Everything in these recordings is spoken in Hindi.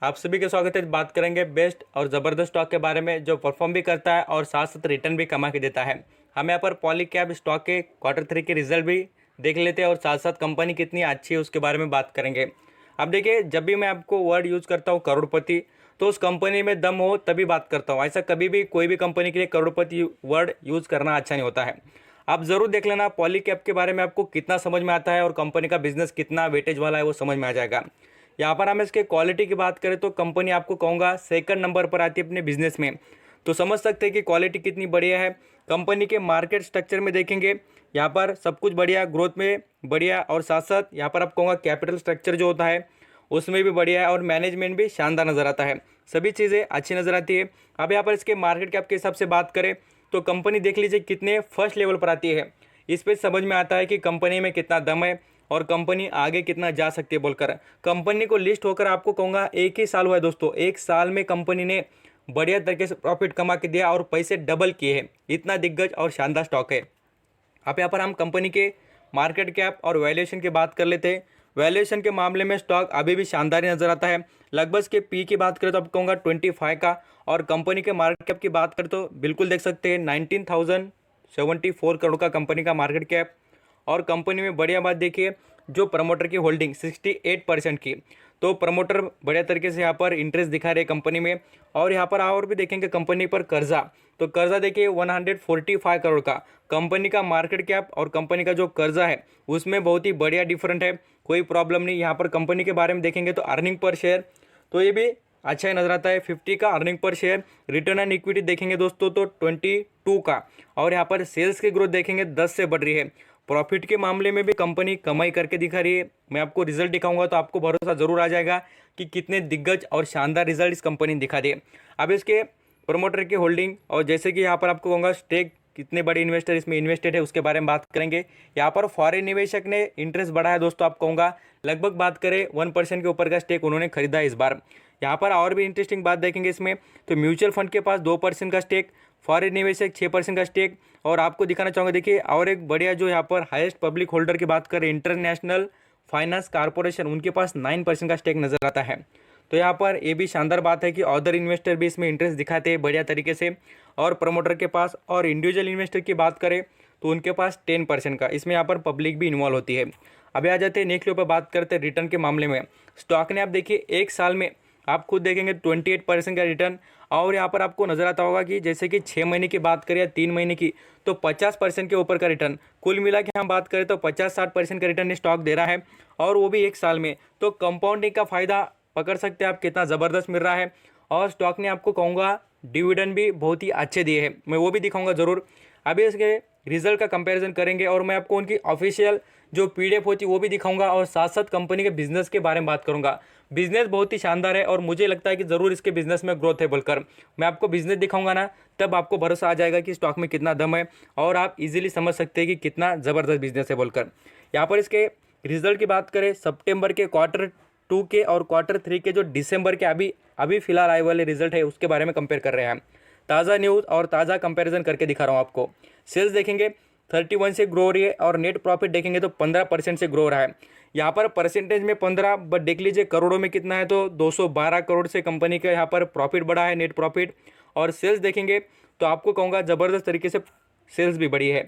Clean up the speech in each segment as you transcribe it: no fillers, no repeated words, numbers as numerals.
आप सभी का स्वागत है। बात करेंगे बेस्ट और ज़बरदस्त स्टॉक के बारे में जो परफॉर्म भी करता है और साथ साथ रिटर्न भी कमा के देता है। हम यहाँ पर पॉलीकैब स्टॉक के क्वार्टर 3 के रिजल्ट भी देख लेते हैं और साथ साथ कंपनी कितनी अच्छी है उसके बारे में बात करेंगे। अब देखिए, जब भी मैं आपको वर्ड यूज़ करता हूँ करोड़पति, तो उस कंपनी में दम हो तभी बात करता हूँ। ऐसा कभी भी कोई भी कंपनी के लिए करोड़पति वर्ड यूज़ करना अच्छा नहीं होता है। आप ज़रूर देख लेना पॉलीकैब के बारे में, आपको कितना समझ में आता है और कंपनी का बिजनेस कितना वेटेज वाला है वो समझ में आ जाएगा। यहाँ पर हम इसके क्वालिटी की बात करें तो कंपनी आपको कहूँगा सेकंड नंबर पर आती है अपने बिजनेस में। तो समझ सकते हैं कि क्वालिटी कितनी बढ़िया है। कंपनी के मार्केट स्ट्रक्चर में देखेंगे, यहाँ पर सब कुछ बढ़िया, ग्रोथ में बढ़िया, और साथ साथ यहाँ पर आप कहूँगा कैपिटल स्ट्रक्चर जो होता है उसमें भी बढ़िया है और मैनेजमेंट भी शानदार नज़र आता है। सभी चीज़ें अच्छी नज़र आती है। अब यहाँ पर इसके मार्केट कैप के हिसाब से बात करें तो कंपनी देख लीजिए कितने फर्स्ट लेवल पर आती है। इस पर समझ में आता है कि कंपनी में कितना दम है और कंपनी आगे कितना जा सकती है बोलकर। कंपनी को लिस्ट होकर आपको कहूँगा 1 ही साल हुआ है दोस्तों। 1 साल में कंपनी ने बढ़िया तरीके से प्रॉफिट कमा के दिया और पैसे डबल किए हैं। इतना दिग्गज और शानदार स्टॉक है। अब यहाँ पर हम कंपनी के मार्केट कैप और वैल्यूएशन की बात कर लेते हैं। वैल्यूएशन के मामले में स्टॉक अभी भी शानदार ही नजर आता है। लगभग इसके पी की बात करें तो आपको कहूँगा 25 का, और कंपनी के मार्केट कैप की बात करें तो बिल्कुल देख सकते हैं 19,074 करोड़ का कंपनी का मार्केट कैप। और कंपनी में बढ़िया बात देखिए, जो प्रमोटर की होल्डिंग 68% की, तो प्रमोटर बढ़िया तरीके से यहाँ पर इंटरेस्ट दिखा रहे कंपनी में। और यहाँ पर और भी देखेंगे कंपनी पर कर्जा, तो कर्जा देखिए 145 करोड़ का। कंपनी का मार्केट कैप और कंपनी का जो कर्जा है उसमें बहुत ही बढ़िया डिफरेंट है, कोई प्रॉब्लम नहीं। यहाँ पर कंपनी के बारे में देखेंगे तो अर्निंग पर शेयर तो ये भी अच्छा ही नजर आता है, 50 का earning per share. Return on equity देखेंगे दोस्तों तो 22 का, और यहाँ पर सेल्स की ग्रोथ देखेंगे 10 से बढ़ रही है। प्रॉफिट के मामले में भी कंपनी कमाई करके दिखा रही है। मैं आपको रिजल्ट दिखाऊंगा तो आपको भरोसा जरूर आ जाएगा कि कितने दिग्गज और शानदार रिजल्ट इस कंपनी ने दिखा दिए। अब इसके प्रमोटर की होल्डिंग और जैसे कि यहाँ पर आपको कहूँगा स्टेक, कितने बड़े इन्वेस्टर इसमें इन्वेस्टेड है उसके बारे में बात करेंगे। यहाँ पर फॉरेन निवेशक ने इंटरेस्ट बढ़ाया दोस्तों, आप कहूँगा लगभग बात करें 1% के ऊपर का स्टेक उन्होंने खरीदा इस बार। यहाँ पर और भी इंटरेस्टिंग बात देखेंगे इसमें, तो म्यूचुअल फंड के पास 2% का स्टेक, फॉरेन निवेशक 6% का स्टेक। और आपको दिखाना चाहूँगा देखिए, और एक बढ़िया जो यहाँ पर हाईएस्ट पब्लिक होल्डर की बात करें इंटरनेशनल फाइनेंस कॉर्पोरेशन, उनके पास 9% का स्टेक नजर आता है। तो यहाँ पर ये भी शानदार बात है कि अदर इन्वेस्टर भी इसमें इंटरेस्ट दिखाते हैं बढ़िया तरीके से। और प्रमोटर के पास और इंडिविजुअल इन्वेस्टर की बात करें तो उनके पास 10% का, इसमें यहाँ पर पब्लिक भी इन्वॉल्व होती है। अभी आ जाते हैं नेक्स्ट लो पर बात करते हैं रिटर्न के मामले में। स्टॉक ने आप देखिए 1 साल में आप खुद देखेंगे 28% का रिटर्न। और यहाँ पर आपको नजर आता होगा कि जैसे कि 6 महीने की बात करें या 3 महीने की, तो 50% के ऊपर का रिटर्न। कुल मिला के हम बात करें तो 50-60% का रिटर्न स्टॉक दे रहा है, और वो भी 1 साल में। तो कंपाउंडिंग का फायदा पकड़ सकते हैं आप कितना ज़बरदस्त मिल रहा है। और स्टॉक ने आपको कहूँगा डिविडेंड भी बहुत ही अच्छे दिए हैं, मैं वो भी दिखाऊंगा ज़रूर। अभी इसके रिजल्ट का कंपैरिजन करेंगे और मैं आपको उनकी ऑफिशियल जो पीडीएफ होती है वो भी दिखाऊंगा, और साथ साथ कंपनी के बिजनेस के बारे में बात करूंगा। बिजनेस बहुत ही शानदार है और मुझे लगता है कि ज़रूर इसके बिजनेस में ग्रोथ है बोलकर। मैं आपको बिजनेस दिखाऊंगा ना, तब आपको भरोसा आ जाएगा कि स्टॉक में कितना दम है, और आप इजीली समझ सकते हैं कि कितना ज़बरदस्त बिजनेस है बोलकर। यहाँ पर इसके रिजल्ट की बात करें सितंबर के क्वार्टर 2 के और क्वार्टर 3 के जो दिसंबर के अभी अभी फिलहाल आए वाले रिजल्ट है उसके बारे में कंपेयर कर रहे हैं। ताज़ा न्यूज़ और ताज़ा कंपैरिजन करके दिखा रहा हूँ आपको। सेल्स देखेंगे 31 से ग्रो हो रही है, और नेट प्रॉफिट देखेंगे तो 15% से ग्रो हो रहा है। यहाँ पर परसेंटेज में 15, बट देख लीजिए करोड़ों में कितना है तो 212 करोड़ से कंपनी का यहाँ पर प्रॉफिट बढ़ा है, नेट प्रॉफिट। और सेल्स देखेंगे तो आपको कहूँगा ज़बरदस्त तरीके से सेल्स भी बढ़ी है।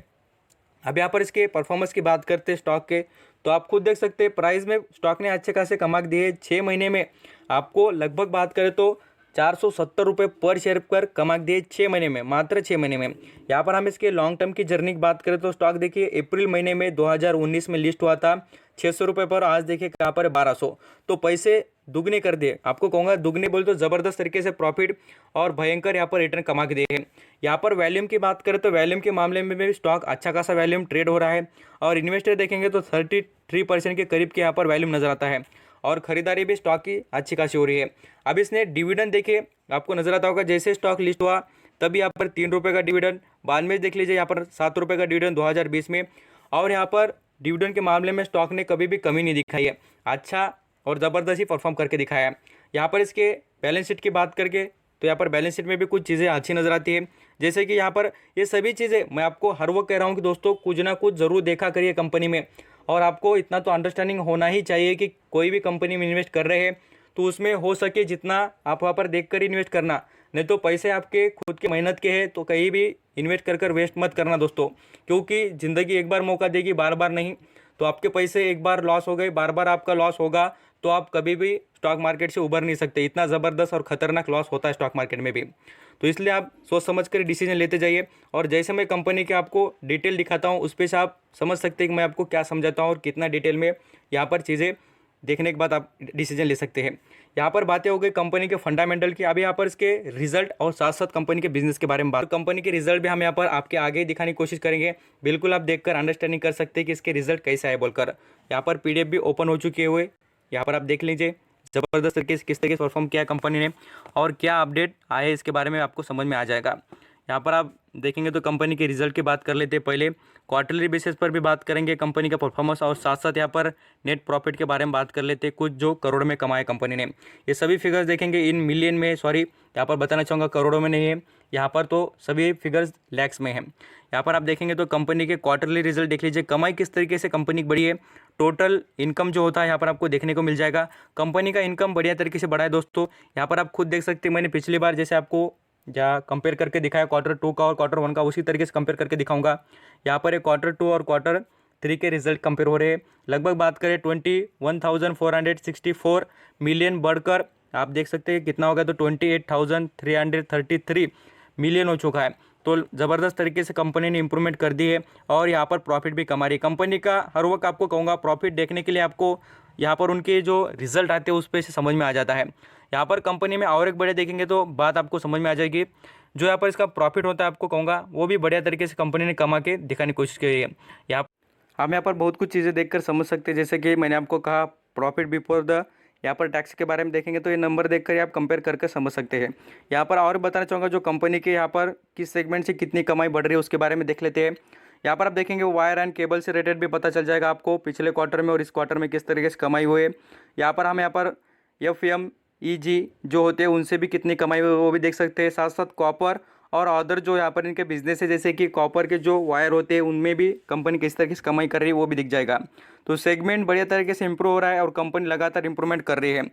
अब यहाँ पर इसके परफॉर्मेंस की बात करते हैं स्टॉक के, तो आप खुद देख सकते हैं प्राइस में स्टॉक ने अच्छे खासे कमा दिए। 6 महीने में आपको लगभग बात करें तो 470 रुपये पर शेयर पर कमा दिए 6 महीने में, मात्र 6 महीने में। यहाँ पर हम इसके लॉन्ग टर्म की जर्नी की बात करें तो स्टॉक देखिए अप्रैल महीने में 2019 में लिस्ट हुआ था 600 रुपये पर, आज देखिए यहाँ पर 1200, तो पैसे दुगने कर दिए। आपको कहूँगा दुगने बोल तो ज़बरदस्त तरीके से प्रॉफिट और भयंकर यहाँ पर रिटर्न कमा के दिए हैं। यहाँ पर वैल्यूम की बात करें तो वैल्यूम के मामले में भी स्टॉक अच्छा खासा वैल्यूम ट्रेड हो रहा है, और इन्वेस्टर देखेंगे तो 33% के करीब के यहाँ पर वैल्यूम नजर आता है, और खरीदारी भी स्टॉक की अच्छी खासी हो रही है। अब इसने डिविडेंड देखिए, आपको नजर आता होगा जैसे स्टॉक लिस्ट हुआ तभी यहाँ पर 3 रुपये का डिविडेंड, बाद में देख लीजिए यहाँ पर 7 रुपये का डिविडेंड 2020 में। और यहाँ पर डिविडेंड के मामले में स्टॉक ने कभी भी कमी नहीं दिखाई है, अच्छा और ज़बरदस्त ही परफॉर्म करके दिखाया है। यहाँ पर इसके बैलेंस शीट की बात करके तो यहाँ पर बैलेंस शीट में भी कुछ चीज़ें अच्छी नज़र आती है, जैसे कि यहाँ पर ये सभी चीज़ें मैं आपको हर वक्त कह रहा हूँ कि दोस्तों कुछ ना कुछ ज़रूर देखा करिए कंपनी में, और आपको इतना तो अंडरस्टैंडिंग होना ही चाहिए कि कोई भी कंपनी में इन्वेस्ट कर रहे हैं तो उसमें हो सके जितना आप वहाँ पर देख कर ही इन्वेस्ट करना, नहीं तो पैसे आपके खुद की मेहनत के हैं तो कहीं भी इन्वेस्ट कर वेस्ट मत करना दोस्तों, क्योंकि ज़िंदगी एक बार मौका देगी, बार बार नहीं। तो आपके पैसे एक बार लॉस हो गए, बार बार आपका लॉस होगा तो आप कभी भी स्टॉक मार्केट से उभर नहीं सकते। इतना ज़बरदस्त और ख़तरनाक लॉस होता है स्टॉक मार्केट में भी। तो इसलिए आप सोच समझ कर डिसीजन लेते जाइए। और जैसे मैं कंपनी के आपको डिटेल दिखाता हूँ उस पर से आप समझ सकते हैं कि मैं आपको क्या समझाता हूँ और कितना डिटेल में यहाँ पर चीज़ें देखने के बाद आप डिसीजन ले सकते हैं। यहाँ पर बातें हो गई कंपनी के फंडामेंटल की। अब यहाँ पर इसके रिजल्ट और साथ साथ कंपनी के बिजनेस के बारे में बात। कंपनी के रिजल्ट भी हम यहाँ पर आपके आगे ही दिखाने की कोशिश करेंगे। बिल्कुल आप देखकर अंडरस्टैंडिंग कर सकते हैं कि इसके रिजल्ट कैसा है बोलकर। यहाँ पर पीडीएफ भी ओपन हो चुके हुए, यहाँ पर आप देख लीजिए ज़बरदस्त तरीके से किस तरीके से परफॉर्म किया कंपनी ने और क्या अपडेट आए इसके बारे में आपको समझ में आ जाएगा। यहाँ पर आप देखेंगे तो कंपनी के रिजल्ट की बात कर लेते हैं। पहले क्वार्टरली बेसिस पर भी बात करेंगे कंपनी का परफॉर्मेंस और साथ साथ यहाँ पर नेट प्रॉफिट के बारे में बात कर लेते हैं, कुछ जो करोड़ में कमाए कंपनी ने। ये सभी फिगर्स देखेंगे इन मिलियन में, सॉरी यहाँ पर बताना चाहूँगा करोड़ों में नहीं है, यहाँ पर तो सभी फिगर्स लैक्स में है। यहाँ पर आप देखेंगे तो कंपनी के क्वार्टरली रिजल्ट देख लीजिए, कमाई किस तरीके से कंपनी की बढ़ी है। टोटल इनकम जो होता है यहाँ पर आपको देखने को मिल जाएगा। कंपनी का इनकम बढ़िया तरीके से बढ़ा है दोस्तों। यहाँ पर आप खुद देख सकते हैं, मैंने पिछली बार जैसे आपको या कंपेयर करके दिखाया Q2 का और Q1 का, उसी तरीके से कंपेयर करके दिखाऊंगा। यहाँ पर Q2 और Q3 के रिजल्ट कंपेयर हो रहे हैं। लगभग बात करें 21,464 मिलियन बढ़कर आप देख सकते हैं कितना होगा, तो 28,333 मिलियन हो चुका है। तो ज़बरदस्त तरीके से कंपनी ने इंप्रूवमेंट कर दी है और यहाँ पर प्रॉफिट भी कमा रही है। कंपनी का हर वक्त आपको कहूँगा प्रॉफिट देखने के लिए आपको यहाँ पर उनके जो रिजल्ट आते हैं उस पर से समझ में आ जाता है। यहाँ पर कंपनी में और एक बड़े देखेंगे तो बात आपको समझ में आ जाएगी। जो यहाँ पर इसका प्रॉफिट होता है आपको कहूँगा वो भी बढ़िया तरीके से कंपनी ने कमा के दिखाने की कोशिश की है। यहाँ हम यहाँ पर बहुत कुछ चीज़ें देखकर समझ सकते हैं, जैसे कि मैंने आपको कहा प्रॉफिट बिफोर द, यहाँ पर टैक्स के बारे में देखेंगे तो ये नंबर देखकर आप कंपेयर करके समझ सकते हैं। यहाँ पर और बताना चाहूँगा जो कंपनी के यहाँ पर किस सेगमेंट से कितनी कमाई बढ़ रही है उसके बारे में देख लेते हैं। यहाँ पर आप देखेंगे वायर एंड केबल से रिलेटेड भी पता चल जाएगा आपको पिछले क्वार्टर में और इस क्वार्टर में किस तरीके से कमाई हुई है। यहाँ पर हम यहाँ पर FMEG जो होते हैं उनसे भी कितनी कमाई हुई है वो भी देख सकते हैं। साथ साथ कॉपर और अदर जो यहाँ पर इनके बिजनेस है, जैसे कि कॉपर के जो वायर होते हैं उनमें भी कंपनी किस तरीके से कमाई कर रही है वो भी दिख जाएगा। तो सेगमेंट बढ़िया तरीके से इंप्रूव हो रहा है और कंपनी लगातार इंप्रूवमेंट कर रही है।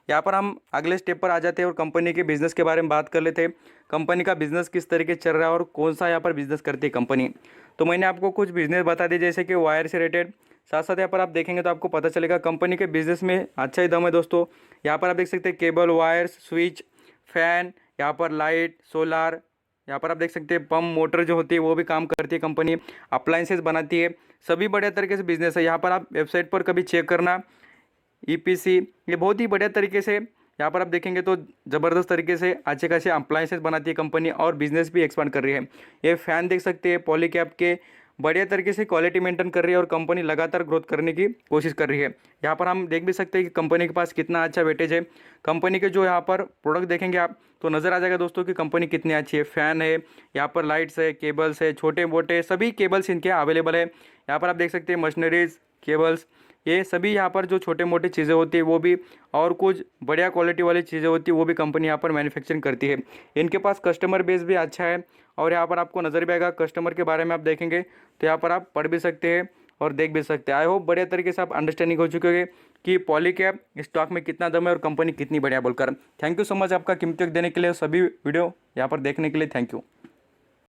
यहाँ पर हम अगले स्टेप पर आ जाते हैं और कंपनी के बिजनेस के बारे में बात कर लेते हैं। कंपनी का बिजनेस किस तरीके से चल रहा है और कौन सा यहाँ पर बिजनेस करती है कंपनी। तो मैंने आपको कुछ बिजनेस बता दिए जैसे कि वायर से रिलेटेड। साथ साथ यहाँ पर आप देखेंगे तो आपको पता चलेगा कंपनी के बिजनेस में अच्छा ही दम है दोस्तों। यहाँ पर आप देख सकते हैं केबल, वायर्स, स्विच, फैन, यहाँ पर लाइट, सोलार, यहाँ पर आप देख सकते हैं पंप, मोटर जो होती है वो भी काम करती है कंपनी। अप्लायंसेस बनाती है, सभी बढ़िया तरीके से बिजनेस है। यहाँ पर आप वेबसाइट पर कभी चेक करना, EPC ये बहुत ही बढ़िया तरीके से यहाँ पर आप देखेंगे तो ज़बरदस्त तरीके से अच्छे खासे अप्लायंसेस बनाती है कंपनी और बिजनेस भी एक्सपांड कर रही है। ये फैन देख सकते हैं पॉलीकैब के, बढ़िया तरीके से क्वालिटी मेंटेन कर रही है और कंपनी लगातार ग्रोथ करने की कोशिश कर रही है। यहाँ पर हम देख भी सकते हैं कि कंपनी के पास कितना अच्छा वेटेज है। कंपनी के जो यहाँ पर प्रोडक्ट देखेंगे आप तो नज़र आ जाएगा दोस्तों कि कंपनी कितनी अच्छी है। फ़ैन है, यहाँ पर लाइट्स है, केबल्स है, छोटे मोटे सभी केबल्स इनके अवेलेबल है। यहाँ पर आप देख सकते हैं मशीनरीज, केबल्स, ये सभी यहाँ पर जो छोटे मोटे चीज़ें होती है वो भी और कुछ बढ़िया क्वालिटी वाली चीज़ें होती है वो भी कंपनी यहाँ पर मैन्युफैक्चरिंग करती है। इनके पास कस्टमर बेस भी अच्छा है और यहाँ पर आपको नज़र भी आएगा कस्टमर के बारे में आप देखेंगे तो यहाँ पर आप पढ़ भी सकते हैं और देख भी सकते हैं। आई होप बढ़िया तरीके से आप अंडरस्टैंडिंग हो चुके होंगे कि पॉलीकैब स्टॉक में कितना दम है और कंपनी कितनी बढ़िया बोलकर। थैंक यू सो मच आपका कीमती वक्त देने के लिए, सभी वीडियो यहाँ पर देखने के लिए थैंक यू।